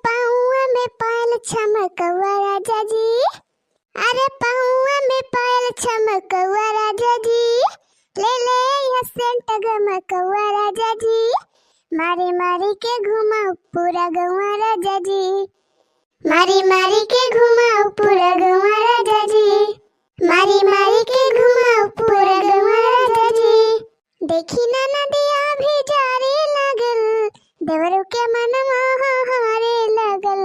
पाऊआ में पायल चमकवा राजा जी, अरे पाऊआ में पायल चमकवा राजा जी, ले ले यह सेंट गमकवा राजा जी, मारी मारी के घुमाओ पूरा गवा राजा जी, मारी मारी के घुमाओ पूरा गवा राजा जी, मारी मारी के घुमाओ पूरा गवा राजा जी। देखी ना नदिया भी जारे लगल, देवरू के मन हारे लगल,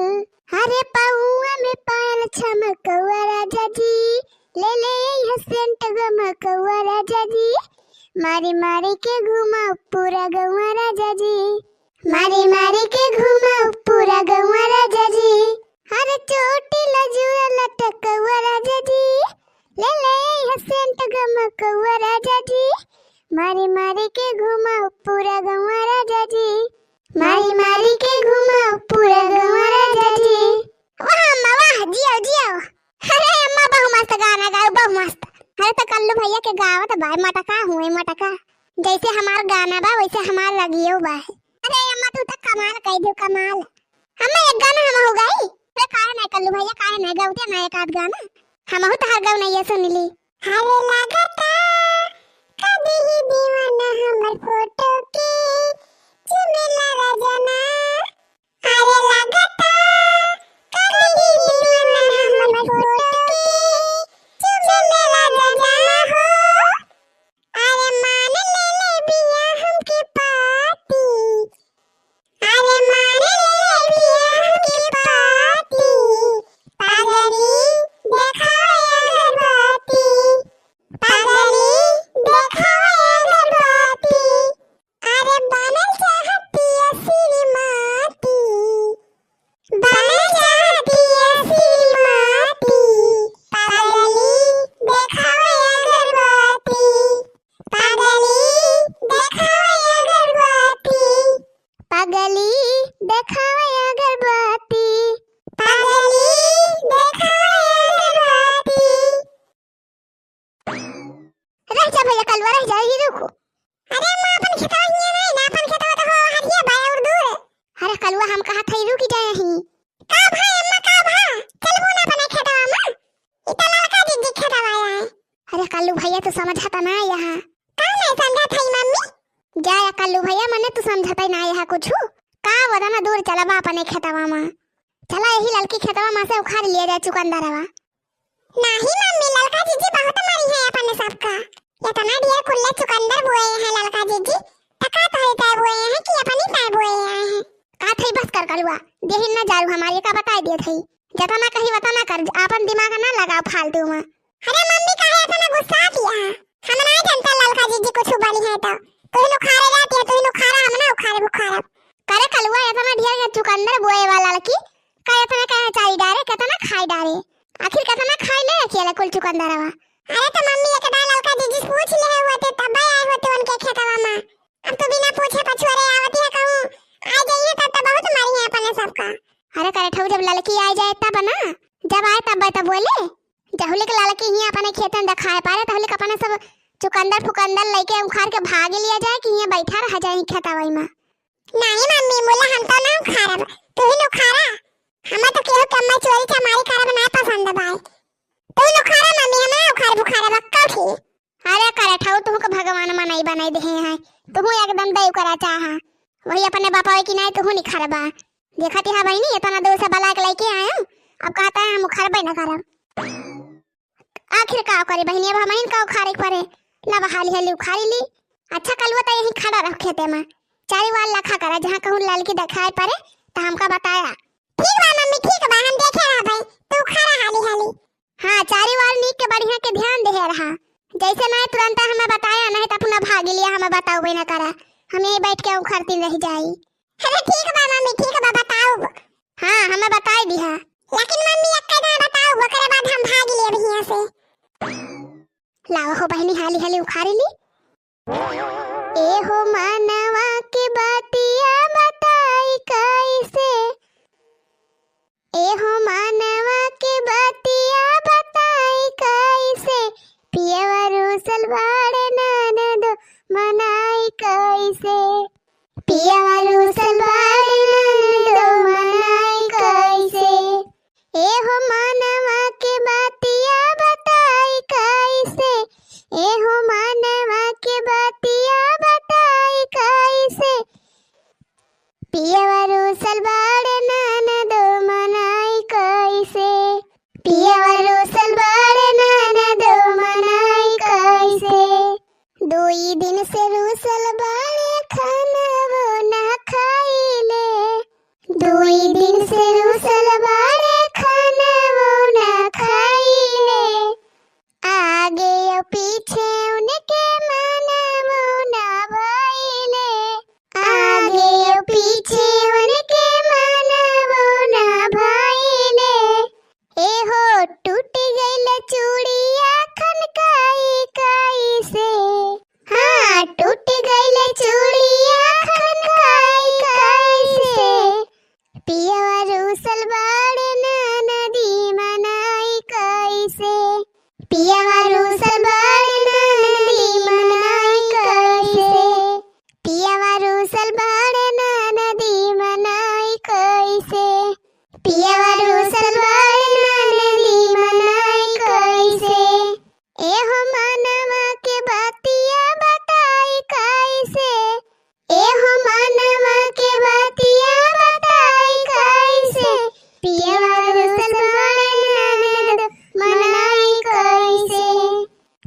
हरे पाऊआ में पायल चमकवा राजा जी, ले ले यह सेंट गमकवा राजा जी, मारी मारी के घुमाओ पूरा गवा राजा जी, मारी मारी के घुमाओ पूरा गवा राजा जी, हरे चोटी लजुआ लटकवा राजा जी, ले ले यह सेंट गमकवा राजा जी, मारी मारी के घुमाओ पूरा गवा राजा जी, मारी मारी के घुमाओ पूरा गवा राजा जी। वाह अम्मा वाह, जियो जियो। अरे अम्मा बहु मस्त गाना गाओ, बहु मस्त। अरे तो कल्लू भैया के गावत बा मटका हुए मटका, जैसे हमार गाना बा वैसे हमार लगियो बा। अरे अम्मा तू तो कमाल कह दो कमाल। हमें एक गाना हम हो गई, तो काहे ना कल्लू भैया काहे ना गावते ना एक आध गाना, हम हो तो हर गाव नहीं सुन ली। हरे लगता कभी ही दीवाना हमर फोटो के चुमेला रजना, अरे लगता कभी ही दीवाना हमर फोटो के चुमेला रजना हो, अरे मान ले बिया हमके पाती, अरे मान ले बिया हमके पाती, पागली देखाया गरबाती, पागली देखाया गरबाती, अरे बनल चाहती है श्रीमती, बनल चाहती है श्रीमती, पागली देखाया गरबाती, पागली देखाया गरबाती, पागली देखाया गरबाती, पागली देखाया गरबाती। रह जा भैया कलवा रह जाएगी रुको। अरे अम्मा अपन खेतवा हिया नहीं ना, अपन खेतवा तो हो हरिया बा और दूर। अरे कलवा हम कहा थई रुकी जाए ही। का भाई अम्मा का भा, चलबो ना अपने खेतवा में, इतना लड़का दीदी खेतवा आया है। अरे कल्लू भैया तो समझता ना यहाँ, का नहीं समझा थई मम्मी, जा या कल्लू भैया मने तू समझता ना यहाँ कुछ का वदा ना दूर चलबा अपने खेतवा में, चला यही लड़की खेतवा में से उखाड़ लिया जाए चुकंदरवा। नहीं मम्मी लड़का जीजी बहुत मारी है अपने सबका, इतना ढेर खुले चुकंदर बोए हैं लड़का जीजी, टका तो तय बोए हैं कि अपनी तय बोए हैं। का थई बस कर कलवा, देहिन ना जारू हमारे का बता दिए थई, जतना कही वतना कर, अपन दिमाग ना लगाओ फालतू में। अरे मम्मी काहे इतना गुस्सा दिया, हम नहीं जानता लड़का जीजी कुछ बड़ी है तो तू नो खारे जाती है, तू नो खारा हम ना उखारे बुखारा करे कलवा, इतना ढेर चुकंदर बोए वाला लड़की का इतना कहे चाई डारे कितना खाई डारे, आखिर कितना खाई ले अकेला कुल चुकंदरवा। अरे तो मम्मी एक डाल लड़का जीजी पूछ ले होते तब आए होते उनके खेतवा में, अब तो बिना पूछे पछुआरे आवती है कहूं आ जाइए तब तो बहुत मारी है अपने सबका। अरे करे ठौ जब लड़की आ जाए तब ना, जब आए तब बोले जहुले के लड़की ही अपने खेत में दिखाए पारे तहुले अपने सब चुकंदर फुकंदर लेके उखाड़ के भाग लिया जाए कि यहाँ बैठा रह जाए खेतवा में। नहीं मम्मी बोला हम तो ना उखाड़ब, तू ही उखाड़ा, हमें तो केहू के अम्मा चोरी चमारी करब ना पसंद बा, तू ही उखाड़ा मम्मी हमें उखाड़ बुखाड़ा बक्का थी। अरे करे ठाऊ तू को भगवान मनाई बनाई दे है, तू एकदम दई करा चाहा, वही अपने बापा की नहीं तू नहीं खरबा, देखती है भाई नहीं इतना दूर से बला के लेके आया, अब कहता है हम उखाड़बे ना करब। आखिर का करे बहनी, अब हम का उखाड़े पड़े, लब हाली हाली उखाड़ी ली। अच्छा कलवा तो यही खड़ा रख खेते में, चारी वाल लखा करा जहां कहूं लड़की दिखाई पड़े तो हमका बताया। ठीक बा मम्मी ठीक बा, हम देखे रहा भाई, तू खड़ा हाली हाली। हां चारी वाल नीक के बढ़िया के ध्यान दे रहा, जैसे नहीं तुरंत हमें बताया नहीं तो अपना भाग लिया, हमें बताओ भी ना करा, हम यही बैठ के उखड़ती रह जाई। अरे ठीक बा मम्मी ठीक बा बताओ। हां हमें बताई दिया, लेकिन मम्मी एक ना बताओ ओकरे बाद हम भाग लिए भैया से। लाओ हो बहनी हाली हाली उखाड़ी ली। ए हो मानवा के बातिया बताई कैसे, ए हो मानवा के बातिया बताई कैसे, पियवा रूसल बाड़े ननद मनाई कैसे, पियवा रूसल बाड़े ननद मनाई रूसल बाड़े ननदो मनाई कैसे, पियवा रूसल बाड़े ननदो मनाई कैसे, 2 दिन से रूसल बाड़े खाना वो ना खाइले, 2 दिन से रूसल बाड़े खाना वो ना खाइले, आगे और पीछे उनके माना वो ना भइले, आगे और पीछे उनके माना वो ना भइले, ए हो टूट गइल चूड़िया खनकाई कैसे, हाँ टूट गइल चूड़िया खनकाई कैसे, पियवा रूसल बाड़े ननदी मनाई कैसे, पियवा रूसल बाड़े ननदी मनाई कैसे, पियवा रूसल बाड़े ननदी मनाई कैसे, पियवा रूसल बाड़े ननदी मनाई कैसे, ए हो मानवा के बातिया बताई कैसे, ए हो मानवा के बातिया बताई कैसे, पियवा रूसल बाड़े ननद मनाई कैसे,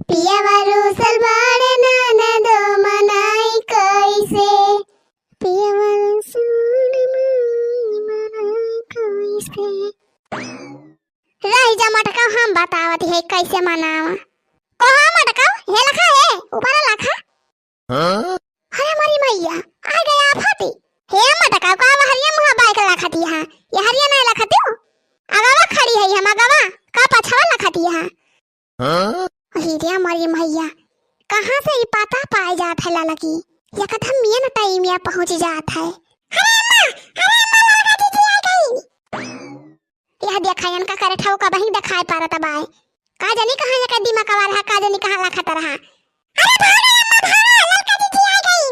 पियवा रूसल बाड़े ननद मनाई कैसे, पियवा रूसल मनाई कैसे। रही जा मटका हम बतावत है कैसे मनावा, कहा मटका हे लखा है ऊपर लखा, अरे हमारी मैया आ गया आफती, हे मटका का हरिया मुहा बाइक लखती है, ये हरिया नहीं लखती हो, अगवा खड़ी है हम अगवा का पछवा लखती है, हीरे हमारी मैया कहां से ये पता पाए जात है ललकी, ये कदम मियन टाइम या पहुंच जात है, अरे अम्मा लगा दीजिए आ गई, यह देखायन का करे ठाव का बही दिखाई पारत बाय, का जानी कहां का दिमाग का रहा, का जानी कहां लखत रहा, अरे भाग अम्मा भाग लड़का दीजिए आ गई,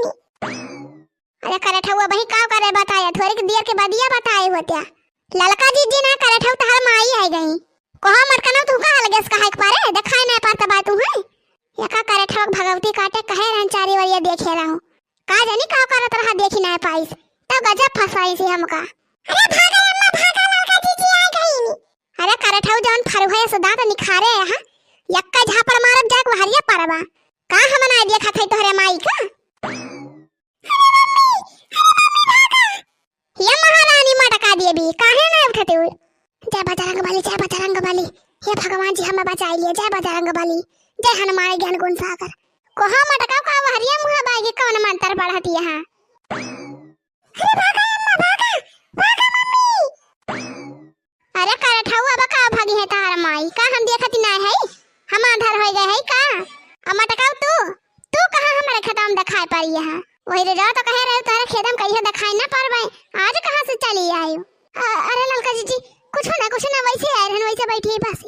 अरे करे ठाव बही का करे बताया, थोड़ी की देर के बाद ये बताए होत्या, ललका दीजिए ना करे ठाव तहर माई आ गई, कहा मटकना तू का हल गैस कहा पारे दिखाई नहीं पाता बा तू है, यका करे ठाव भगवती काटे कहे रहन चारी वरिया देखे रहूं, का जानी का करत रहा देखी नहीं पाइस, तब गजब फसाई सी हमका, अरे भाग अम्मा भाग लड़का दीजिए आ गई, अरे करे ठाव जवन फरु है सदा त निखारे हां, यक्का झापर मारब जाक हरिया परबा, का हमन आ देखा थे तोहरे माई का, ये महारानी मटका दिए भी काहे ना उठते हुए, जय बजरंग बली जय बजरंग बली, हे भगवान जी हमें बचाई लिए, जय बजरंग बली, जय हनुमान ज्ञान गुण सागर, कोहा मटका का हरिया मुहा बागी कौन मंत्र पढ़ती है, अरे भागा अम्मा भागा भागा मम्मी, अरे करे ठाऊ अब का भागी है तार माई, का हम देखती ना है, हम आधार हो गए है का, मटका तू कहां हमारे खतम दिखाई पड़ी है, वही रे जाओ तो कहे रहे तारे खेदम कहियो दिखाई ना परबे, आज कहां से चली आयो, अरे ललका जी कुछ ना वैसे आए रहन वैसे बैठी है पास,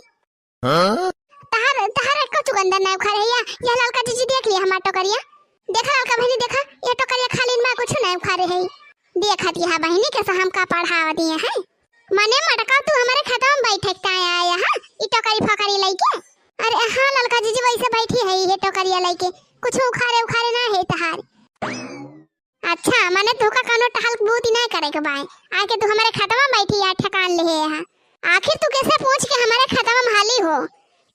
तहार को चुगंदर ना उखा रही है, ये ललका जी देख लिया हमार टोकरिया, देखा ललका बहनी देखा ये टोकरिया खाली में कुछ ना उखा रही है, देखती है बहनी कैसा हमका पढ़ावती है, मने मटका तू हमारे खाता में बैठकता आया है, ई टोकरी फकरी लेके, अरे हां ललका जी वैसे बैठी है ये टोकरिया लेके, कुछ उखारे ना है तहार, अच्छा मने तू का कानो टहल बूती नहीं करे के बाय, आके तू हमारे खाता में बैठी या ठकान ले है, आखिर तू कैसे पूछ के हमारे खाता में हाली हो,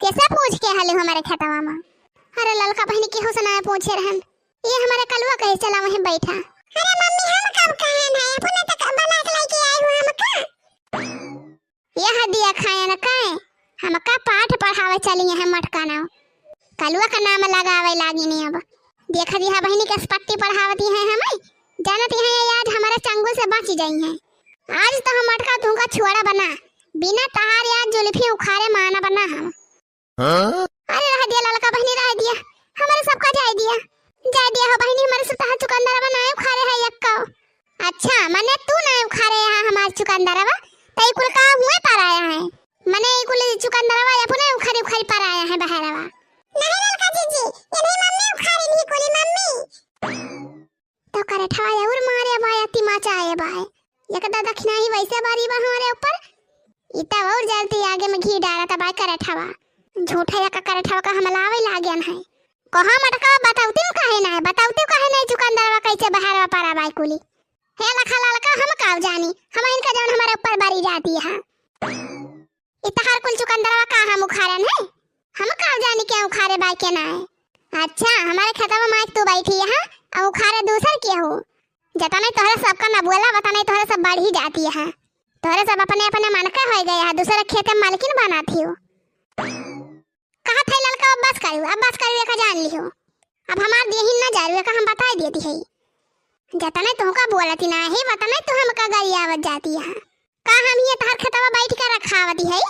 कैसे पूछ के हाली हमारे खाता में, अरे ललका बहनी की हो सुना पूछे रहन, ये हमारे कलवा कहे चला वहीं बैठा, अरे मम्मी हम कब कहन है अपने तक बना के लेके आए हो हम का, यह दिया खाए न काए, हम का पाठ पढ़ावे चली है मटका ना, कलवा का नाम लगावे लागी नहीं, अब देखा दिया बहनी के पट्टी पढ़ावती है हमें, जानती है आज हमारे चंगुल से बच गई है, आज तो हम मटका दूंगा छुआड़ा बना, बिना तहार याद जुल्फी उखाड़े माना बना हम, अरे रह दिया ललका बहनी रह दिया, हमारे सबका जाय दिया हो बहनी, हमारे सब तहार चुकंदर बनाए उखाड़े है यक्का, अच्छा मने तू ना उखाड़े है हमार चुकंदरवा, तई कुल का हुए पर आया है, मने कुल चुकंदरवा अपने उखाड़े पर आया है बहरवा, नहीं ललका जीजी ये नहीं मम्मी उखाड़ी नहीं कोली मम्मी, तो करे ठवाया और मारे बाया तिमाचा आए बाय, एकदा दक्षिणा ही वैसे बारी बा हमारे ऊपर, इतना और जलती आगे में घी डाला तब करे ठवा, झूठा या करे ठवा का हमलावे लागन है, कहां मटका बताउती काहे ना चुकंदरवा कैसे बहरवा पारा बाय कुली, हे लखा लड़का हम काव जानी हम इनका जौन हमारे ऊपर बारी जाती है इतहार कुल चुकंदरवा का हम उखाड़न है हम काव जानी क्या उखाड़े बाई के ना है। अच्छा हमारे खेतवा में माइक तू बैठी है और उखाड़े दूसर के हो जता नहीं तोहरा सबका ना बोला बता नहीं तोहरा सब बढ़ ही जाती है तोहरे सब अपने अपने मन के हो गए है दूसरे खेत में मालकिन बनाती हो। कहा थे लड़का अब बस करू का जान लियो अब हमार देही ना जा का हम बता देती है जता नहीं तुमका बोलती ना है बता नहीं तू हमका गई आवत जाती है का हम ये तहर खेतवा बैठ के रखावती है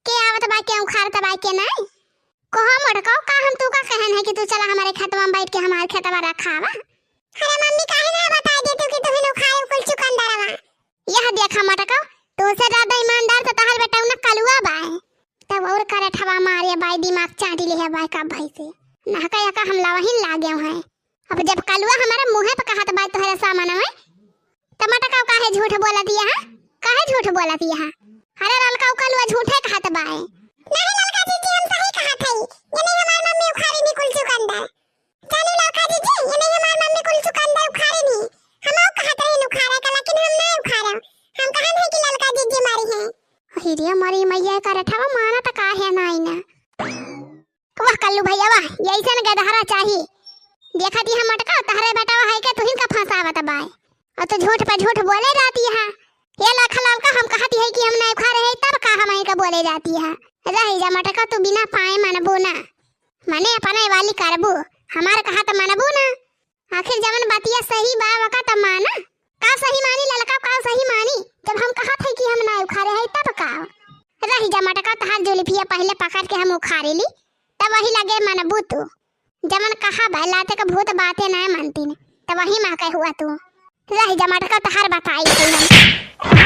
के आवत बा के उखाड़त बा के ना कहो मटकाओ का हम तू का कहन है कि तू चला हमारे खेतवा में बैठ के हमारे खेतवा रखावा। अरे मम्मी काहे ना बता दे तू कि तू उखाड़े कुल चुकंदरवा यह देखा मटकाओ तू से ज्यादा ईमानदार तो तहर बेटा उन कलुआ बा तब और करे ठवा मारे बाई दिमाग चाटी ले है बाई का भाई से नहका का हम लावहिन लागे हैं अब जब कलुआ हमारे मुंह पे कहत बाई तोहरे सामान है टमाटर का काहे झूठ बोला दिया है काहे झूठ बोला दिया है अरे ललका कलुआ झूठे कहत बाई नहीं ललका जी हम सही कहत हई ये नहीं हमार मम्मी उखाड़ी नी कुल चुकंदर चलो ललका जी ये नहीं हमार मम्मी कुल चुकंदर उखाड़ी नी हम और कहत हई उखाड़ा का लेकिन हम नहीं उखाड़ा हम कहन है कि ललका जी मारी है हिरिया मारी मैया का रठवा माना त काहे नाई ना वाह कल्लू भैया वाह यही न गधहरा चाहिए देखा दी हम मटका तहरे बेटा है के तुहिन का फंसावत बाय और तो झूठ पे झूठ बोले जाती है ये लाखा लाल का हम कहती है कि हम नहीं खा रहे तब का हम का बोले जाती है रही जा मटका तू बिना पाए मनबो ना मने अपने वाली करबो हमार कहा त मनबो ना आखिर जवन बातिया सही बा वका त माना का सही मानी ललका का सही मानी जब हम कहा थे कि हम नहीं खा रहे तब का रही जा मटका तहार जुल्फिया पहले पकड़ के हम उखाड़े ली तब वही लगे मनबू तू जमन कहा बहलाते का भूत बातें नहीं मानती ने तब वही मां कह हुआ तू रही जा मटका तहार बताई थी हम